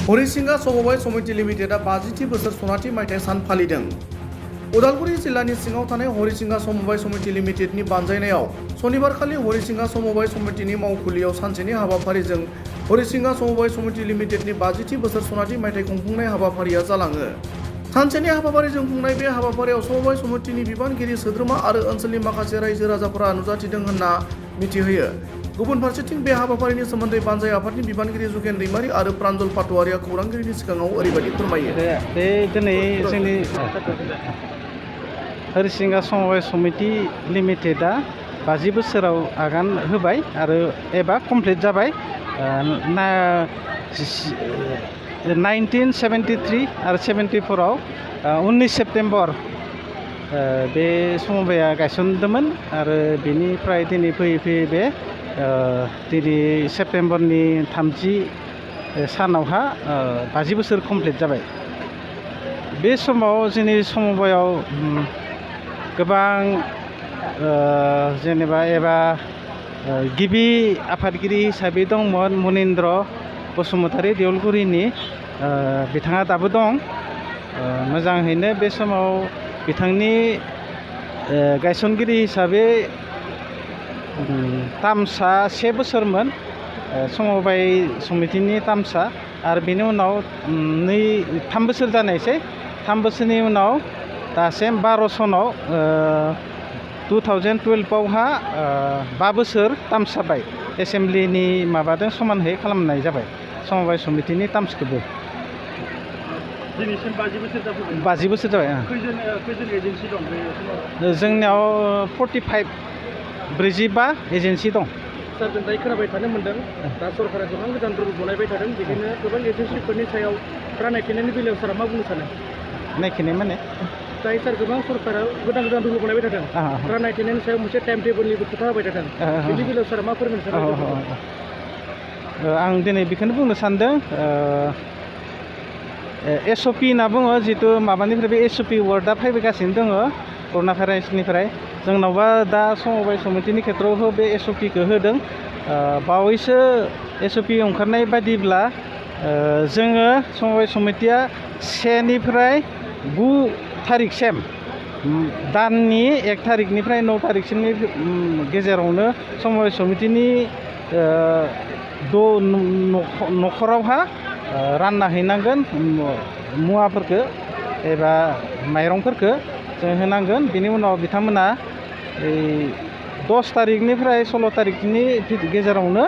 हरिसिंगा समबाय समिति लिमिटेडआ 50थि बोसोर सनाथि मायथाइ सान फालिदों। उदालगुरि जिल्लानि सिङाव थानाय हरिसिंगा समबाय समिति लिमिटेडनि बानजायनायाव सनिबारखालि हरिसिंगा समबाय समितिनि मावखुलियाव सानसेनि हाबाफारिजों हरिसिंगा समबाय समिति लिमिटेडनि 50थि बोसोर सनाथि मायथाइ खुंफुंनाय हाबाफारिया जालाङो। सानसेनि हाबाफारिजों खुंनाय बे हाबाफारियाव समबाय समितिनि बिबानगिरि सोद्रोमा आरो ओनसोलनि माखासे रायजो राजाफोरा नुजाथिदों होनना मिथिहोयो। गुबुन फारसेथिं बे हाबाफारिनि सोमोन्दै बानजाय आफादनि बिबानगिरि जुगेन दैमारि आरो प्रान्जल पाटवारिया खौरांगिरिनि सिगाङाव ओरैबायदि फोरमायो। बे दिनै जोंनि हरिसिंगा समबाय समिति लिमिटेडआ 50 बोसोराव आगान होबाय आरो एबा कमप्लिट जाबाय। 1973 आरो 74आव 19 सेप्तेम्बर बे समबाया गायसनदोंमोन आरो बेनिफ्राय दिनै फैयै फैयै बे दिनै सेप्तेम्बरनि 30 सानावहा 50 बोसोर कमप्लिट जाबाय। बे समाव जोंनि समबायाव गोबां जेनेबा गिबि आफादगिरि हिसाबै दंमोन मनिन्द्र बसुमतारी देवलगुरिनि, बिथाङा दाबो दं। मोजाङैनो बे समाव बिथांनि गायसनगिरि हिसाबै तामसा 1 बोसोरमोन समबाय समितिनि तामसा, आरो बेनि उनाव 3 बोसोर जानायसै। 3 बोसोरनि उनाव दासिम 12 सनाव 2012आवहा 5 बोसोर तामस जाबाय। एसेम्ब्लिनि माबाजों समानहै खालामनाय जाबाय समबाय समितिनि तामसखौबो। दिनैसिम 50 बोसोर जाबाय। 50 बोसोर जाबाय। खैजोन एजेन्सि दं बे समाव? जोंनियाव 45 एजेन्सि दं। सार, जों दायो खोनाबाय थानो मोन्दों दा सरकारा गोबां गोदान रुल बनायबाय थादों, बिदिनो गोबां एजेन्सिफोरनि सायाव राननायखिनायनि बेलायाव सारा मा बुंनो सानो? नायखिनाय माने दायो सार गोबां सरकारा गोदान रुल बनायबाय थादों, राननायखिनायनि सायाव मोनसे टाइम टेबोलनिबो खोथा होबाय थादों, बेनि बेलायाव सारा मा फोरमायनो सानो? आं दिनै बेखौनो बुंनो सानदों। SOP होनना बुङो, जितु माबानिफ्राय बे SOP वार्डआ फैगासिनो दङ कर'ना भाइरासनिफ्राय। जोंनावबा दा समबाय समितिनि खेथ्रआव बे SOPखौ होदों। बावैसो SOP ओंखारनाय बायदिब्ला जोङो समबाय समितिया 1 निफ्राय 9 थारिखसिम, दाननि 1 थारिखनिफ्राय 9 थारिखसिमनि गेजेरावनो समबाय समितिनि न'खरावहा रानना हैनांगोन मुवाफोरखौ एबा माइरंफोरखौ जों होनांगोन। बेनि उनाव बिथांमोना 10 थारिखनिफ्राय 16 थारिखनि गेजेरावनो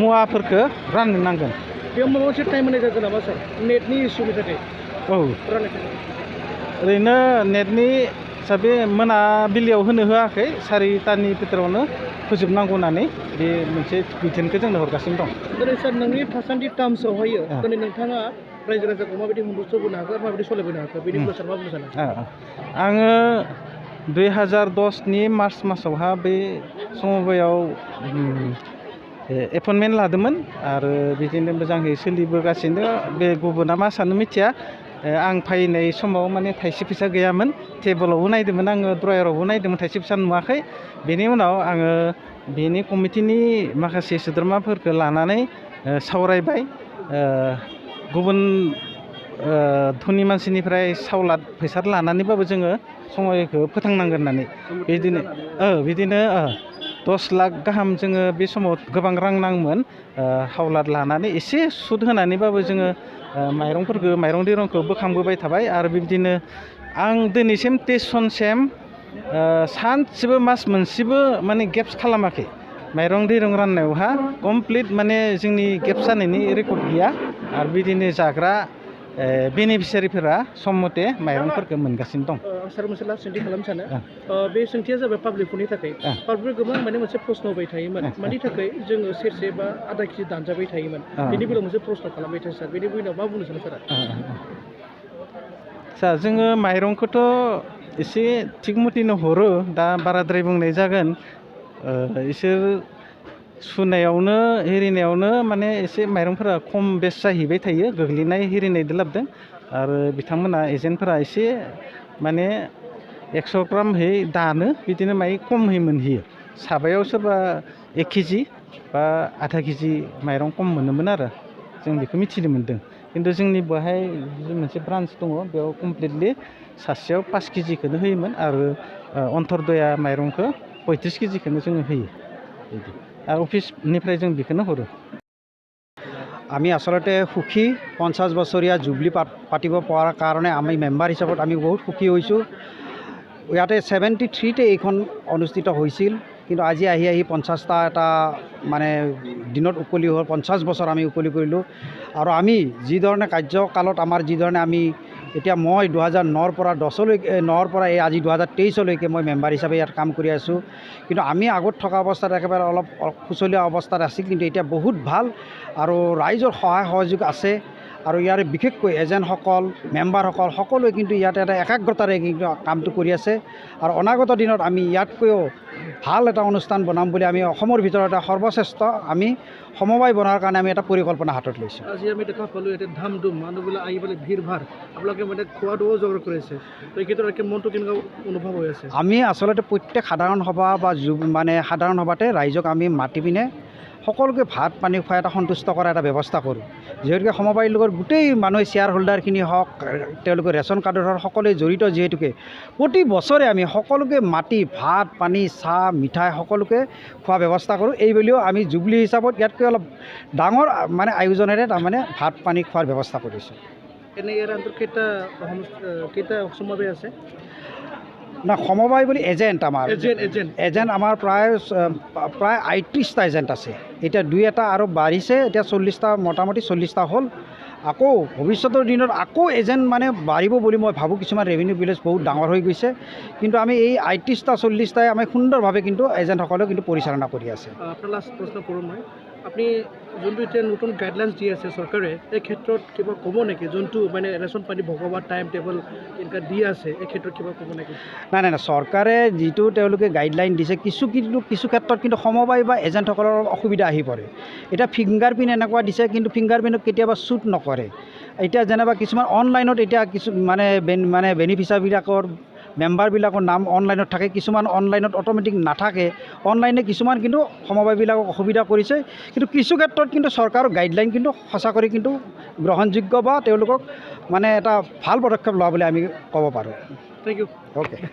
मुवाफोरखौ राननो नांगोन। बेयाव माबा मोनसे टाइम होनाय जागोन नामा सार, नेटनि इसुनि थाखाय? औ, ओरैनो नेटनि हिसाबै मोनाबिलियाव होनो होआखै, 4टानि भितरावनो फोजोबनांगौ होननानै बे मोनसे बिथोनखौ जोंनो हरगासिनो दं। दिनै सार नोंनि थासान्दि टार्म्सआवहायो दिनै नोंथाङा रायजो राजाखौ माबायदि मदद होनो हाखो, माबायदि सलायबोनो हाखो, बेनि बेलायाव सार मा बुंनो सानो? आङो 2010नि मार्च मासावहा बे समबायाव एपइन्टमेन्ट लादोंमोन आरो बिदिनो मोजाङै सोलिबोगासिनो। बे गुबुना मा सानो मिथिया। आं फैनाय समाव माने थाइसे फैसा गैयामोन, टेबोलावबो नायदोंमोन आङो, ड्रयारावबो नायदोंमोन, थाइसे फैसा नुवाखै। बेनि उनाव आङो बेनि कमिटिनि माखासे सोद्रोमाफोरखौ लानानै सावरायबाय। गुबुन धोनि मानसिनिफ्राय सावलाद फैसा लानानैबाबो जोङो समबायखौ फोथांनांगोन होननानै बिदिनो 10 लाख गाहाम जोङो बे समाव गोबां रां नाङोमोन। हावलाद लानानै एसे सुद होनानैबाबो जोङो माइरं दैरंखौ बोखांबोबाय थाबाय। आरो बिदिनो आं दिनैसिम 23 सनसिम सानसेबो मास मोनसेबो माने गेप्स खालामाखै। माइरं दैरं राननायावहा कमप्लिट माने जोंनि गेप्स जानायनि रेकर्ड गैया। आरो बिदिनो जाग्रा बेनिफिसियारिफोरा सम मथे माइरंफोरखौ मोनगासिनो दं। सार, मोनसे लास्ट सोंथि खालामनो सानो। बे सोंथिया जाबाय पाब्लिकफोरनि थाखाय। पाब्लिक गोबां माने मोनसे प्रश्न होबाय थायोमोन, मानि थाखाय जोङो सेरसे बा आधा केजि दानजाबाय थायोमोन, बेनि बेलायाव मोनसे प्रश्न खालामबाय थायो सार, बेनि बेलायाव मा बुंनो सानो सारा? सार, जोङो माइरंखौथ' एसे थिग मथेनो हरो, दा बाराद्राय बुंनाय जागोन। इसोर सुनायावनो हिरिनायावनो माने एसे माइरंफोरा खम बेस जाहैबाय थायो, गोग्लैनाय हिरिनायदो लाबदों। आरो बिथांमोना एजेन्टफोरा एसे माने 100 ग्रामहै दानो, बिदिनो माइ खमहै मोनहैयो। साबायाव सोरबा 1 केजि बा आधा केजि माइरं खम मोनोमोन आरो। जों बेखौ मिथिनो मोन्दों खिन्थु जोंनि बेवहाय मोनसे ब्रान्स दङ बेयाव कमप्लिटलि सासेयाव 5 केजिखौनो होयोमोन आरो अन्तर्दया माइरंखौ 35 केजिखौनो जोङो होयो बिदि आरो अफिसनिफ्राय जों बेखौनो हरो আমি আসলতে সুখী 50 বছৰীয়া জুবলি পাতিব পৰাৰ কাৰণে আমি মেম্বাৰ হিচাপত আমি বহুত সুখী হৈছোঁ ইয়াতে 73তে এইখন অনুষ্ঠিত হৈছিল কিন্তু আজি আহি 50টা এটা মানে দিনত উকলি হ'ল 50 বছৰ আমি উকলি কৰিলোঁ আৰু আমি যি ধৰণে কাৰ্যকালত আমাৰ যি ধৰণে আমি এতিয়া মই 2009ৰ পৰা 10ৰ পৰা এই আজি 2023লৈকে মই মেম্বাৰ হিচাপে ইয়াত কাম কৰি আছোঁ কিন্তু আমি আগত থকা অৱস্থাত একেবাৰে অলপ খুচলীয়া অৱস্থাত আছিল কিন্তু এতিয়া বহুত ভাল আৰু ৰাইজৰ সহায় সহযোগ আছে আৰু ইয়াৰে বিশেষকৈ এজেণ্টসকল মেম্বাৰসকল সকলোৱে কিন্তু ইয়াতে এটা একাগ্ৰতাৰে কিন্তু কামটো কৰি আছে আৰু অনাগত দিনত আমি ইয়াতকৈও ভাল এটা অনুষ্ঠান বনাম বুলি আমি অসমৰ ভিতৰত এটা সৰ্বশ্ৰেষ্ঠ আমি সমবায় বনোৱাৰ কাৰণে আমি এটা পৰিকল্পনা হাতত লৈছোঁ আজি আমি দেখা পালোঁ এতিয়া ধাম ধুম মানুহবিলাক আহি পেলাই ভিৰ ভাৰ আপোনালোকে মানে খোৱাটোও যোগাৰ কৰিছে তো এই ক্ষেত্ৰত মনটো কেনেকুৱা অনুভৱ হৈ আছে আমি আচলতে প্ৰত্যেক সাধাৰণ সভা বা মানে সাধাৰণ সভাতে ৰাইজক আমি মাতি পিনে সকলোকে ভাত পানী খুৱাই এটা সন্তুষ্ট কৰা এটা ব্যৱস্থা কৰোঁ যিহেতুকে সমবায়ৰ লগত গোটেই মানুহে শ্বেয়াৰ হোল্ডাৰখিনি হওক তেওঁলোকে ৰেচন কাৰ্ডৰ সকলোৱে জড়িত যিহেতুকে প্ৰতি বছৰে আমি সকলোকে মাতি ভাত পানী চাহ মিঠাই সকলোকে খোৱা ব্যৱস্থা কৰোঁ এইবুলিও আমি জুবলি হিচাপত ইয়াতকৈ অলপ ডাঙৰ মানে আয়োজনেৰে তাৰমানে ভাত পানী খোৱাৰ ব্যৱস্থা কৰিছোঁ এনে ইয়াৰ অন্তত কেইটা সমবায় আছে না সমবায় বুলি এজেণ্ট আমাৰ এজেণ্ট আমাৰ প্ৰায় 38টা এজেণ্ট আছে এতিয়া 2-এটা আৰু বাঢ়িছে এতিয়া 40টা মোটামুটি 40টা হ'ল আকৌ ভৱিষ্যতৰ দিনত আকৌ এজেণ্ট মানে বাঢ়িব বুলি মই ভাবোঁ কিছুমান ৰেভিনিউ ভিলেজ বহুত ডাঙৰ হৈ গৈছে কিন্তু আমি এই 38টা 40টাই আমি সুন্দৰভাৱে কিন্তু এজেণ্টসকলেও কিন্তু পৰিচালনা কৰি আছে আপোনাৰ লাষ্ট প্ৰশ্ন কৰোঁ মই আপুনি যোনটো এতিয়া নতুন গাইডলাইন্স দি আছে চৰকাৰে এই ক্ষেত্ৰত কিবা ক'ব নেকি যোনটো মানে ৰেচন পানী ভগোৱাৰ টাইম টেবল এনেকুৱা দি আছে এই ক্ষেত্ৰত কিবা ক'ব নেকি নাই চৰকাৰে যিটো তেওঁলোকে গাইডলাইন দিছে কিছু ক্ষেত্ৰত কিন্তু সমবায় বা এজেণ্টসকলৰ অসুবিধা আহি পৰে এতিয়া ফিংগাৰ প্ৰিণ্ট এনেকুৱা দিছে কিন্তু ফিংগাৰ প্ৰিণ্টত কেতিয়াবা শ্বুট নকৰে এতিয়া যেনিবা কিছুমান অনলাইনত এতিয়া কিছু মানে বেনিফিচিয়াৰীবিলাকৰ মেম্বাৰবিলাকৰ নাম অনলাইনত থাকে কিছুমান অনলাইনত অট'মেটিক নাথাকে অনলাইনে কিছুমান কিন্তু সমবায়বিলাকক অসুবিধা কৰিছে কিন্তু কিছু ক্ষেত্ৰত কিন্তু চৰকাৰৰ গাইডলাইন কিন্তু সঁচা কৰি কিন্তু গ্ৰহণযোগ্য বা তেওঁলোকক মানে এটা ভাল পদক্ষেপ লোৱা বুলি আমি ক'ব পাৰোঁ থেংক ইউ অ'কে